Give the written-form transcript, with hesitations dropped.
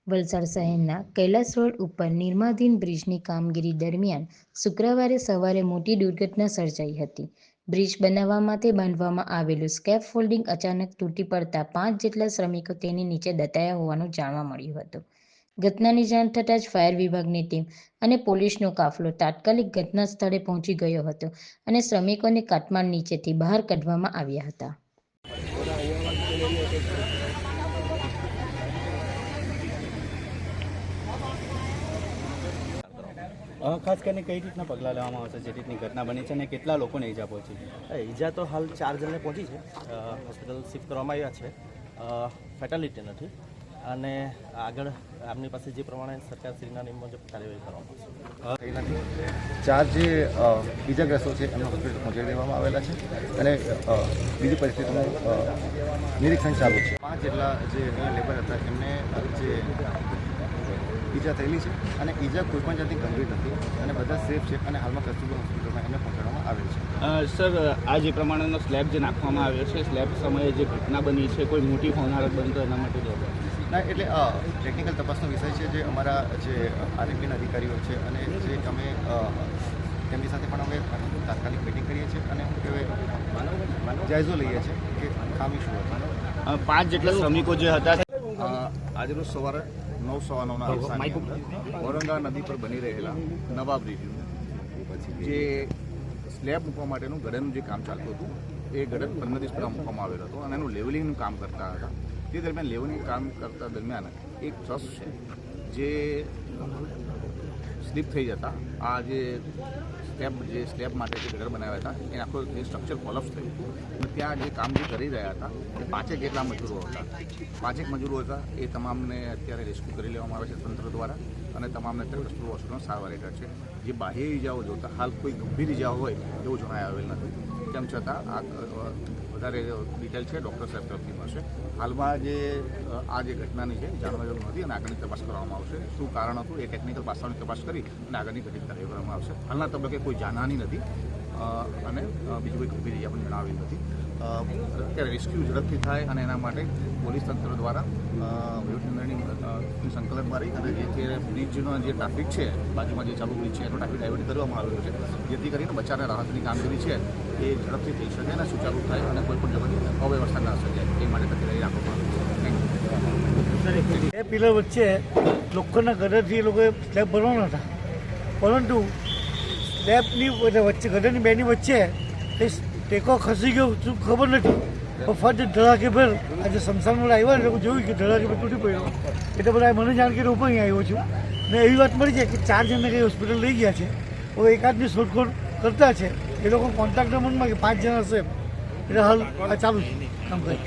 વલસાડ શહેરના કૈલાસ રોડ ઉપર નિર્માણાધીન બ્રિજની કામગીરી દરમિયાન શુક્રવારે સવારે મોટી દુર્ઘટના સર્જાઈ હતી. બ્રિજ બનાવવા માટે બાંધવામાં આવેલું સ્કેફોલ્ડિંગ અચાનક તૂટી પડતા 5 જેટલા શ્રમિકો તેની નીચે દટાયા હોવાનું જાણવા મળ્યું હતું. ઘટનાની જાણ થતાં જ ફાયર વિભાગની ટીમ અને પોલીસનો કાફલો તાત્કાલિક ઘટના સ્થળે પહોંચી ગયો હતો અને શ્રમિકોને કાટમાળ નીચેથી બહાર કાઢવામાં આવ્યા હતા. ખાસ કરીને કઈ રીતના પગલાં લેવામાં આવશે જે રીતની ઘટના બની છે અને કેટલા લોકોને ઈજા પહોંચી છે? ઈજા તો હાલ 4 જણને પહોંચી છે, હોસ્પિટલ શિફ્ટ કરવામાં આવ્યા છે, ફેટાલિટી નથી અને આગળ આપની પાસે જે પ્રમાણે સરકારશ્રીના નિયમ મુજબ કાર્યવાહી કરવામાં આવશે. 4 જે ઈજાગ્રસ્તો છે એમને હોસ્પિટલ પહોંચાડી દેવામાં આવેલા છે અને બીજી પરિસ્થિતિનું નિરીક્ષણ ચાલુ છે. 5 જેટલા જે લેબર હતા એમને જે ઈજા થયેલી છે અને ઈજા કોઈપણ જાતની ગંભીર નથી અને બધા સેફ છે અને હાલમાં કસ્તુરબા હોસ્પિટલમાં એમને પહોંચાડવામાં આવેલ છે. સર, આ જે પ્રમાણેનો સ્લેબ જે નાખવામાં આવ્યો છે, સ્લેબ સમયે જે ઘટના બની છે, કોઈ મોટી હોનારત બની તો એના માટે ના, એટલે ટેકનિકલ તપાસનો વિષય છે જે અમારા જે આરએમપીના અધિકારીઓ છે અને જે અમે તેમની સાથે પણ અમે તાત્કાલિક મિટિંગ કરીએ છીએ અને હવે જાયજો લઈએ છીએ કે ખામી શું હતી. 5 જેટલા શ્રમિકો જે હતા આજરોજ સવારે 9:15 ઔરંગા નદી પર બની રહેલા નવા બ્રિજનું જે સ્લેબ મૂકવા માટેનું ગડરનું જે કામ ચાલતું હતું એ ગડર 15 દિવસ પહેલાં મૂકવામાં આવેલો હતો અને એનું લેવલિંગનું કામ કરતા હતા. તે દરમિયાન લેવલિંગ કામ કરતા દરમિયાન એક ટ્રસ છે જે સ્લીપ થઈ જતા આ જે સ્લેબ માટે જે ગડર બનાવ્યા હતા એ આખો જે સ્ટ્રક્ચર કોલેપ્સ થયું હતું અને ત્યાં જે કામ જે કરી રહ્યા હતા એ 5 જેટલા મજૂરો હતા. 5 મજૂરો હતા એ તમામને અત્યારે રેસ્ક્યુ કરી લેવામાં આવે છે તંત્ર દ્વારા અને તમામને અત્યારે કસ્તુરબા હોસ્પિટલમાં સારવાર હેઠળ છે. જે બાહ્ય ઈજાઓ જોતા હાલ કોઈ ગંભીર ઈજાઓ હોય એવું જણાય આવેલ નથી. તેમ છતાં આ વધારે ડિટેલ છે ડૉક્ટર સાહેબ તરફથી મળશે. હાલમાં આ જે ઘટનાની છે જાણવા જેવું નથી અને આગળની તપાસ કરવામાં આવશે. શું કારણ હતું એ ટેકનિકલ પાસાઓની તપાસ કરી અને આગળની ઘટના કાર્યવાહી કરવામાં આવશે. હાલના તબક્કે કોઈ જાનહાની નથી અને બીજી કોઈ ગંભીર ઈજા પણ જણાવી નથી. અત્યારે રેસ્ક્યુ ઝડપથી થાય અને એના માટે પોલીસ તંત્ર દ્વારા વહીવટીતંત્રની સંકલનમાં રહી અને જે બ્રિજનો જે ટ્રાફિક છે બાજુમાં જે ચાલુ બ્રિજ છે એનો ટ્રાફિક ડાયવર્ટ કરવામાં આવેલો છે જેથી કરીને બચાવને રાહતની કામગીરી છે એ ઝડપથી થઈ શકે અને સુચારુ થાય અને કોઈપણ જગ્યાની અવ્યવસ્થા ના સર્જાય એ માટે તકેદારી રાખવામાં આવે છે. એ પિલર વચ્ચે લોખંડના ગદરથી એ લોકોએ સ્લેબ ભરવાના હતા, પરંતુ સ્લેબની વચ્ચે ગદરની બેની વચ્ચે એ ટેકો ખસી ગયો શું ખબર નથી. પણ ફટ ધડાકેભર આજે સ્મશાનમાં આવ્યા ને લોકો જોયું કે ધડાકેભર તૂટી પડ્યો એટલે બધા મને જાણ કરી હું પણ અહીંયા આવ્યો છું ને એવી વાત મળી છે કે 4 જણને કંઈ હોસ્પિટલ લઈ ગયા છે. હવે એકાદની શોધખોળ કરતા છે એ લોકો કોન્ટ્રાક્ટર મનમાં કે 5 જણા હશે એટલે હાલ આ ચાલુ છે કામ કરી.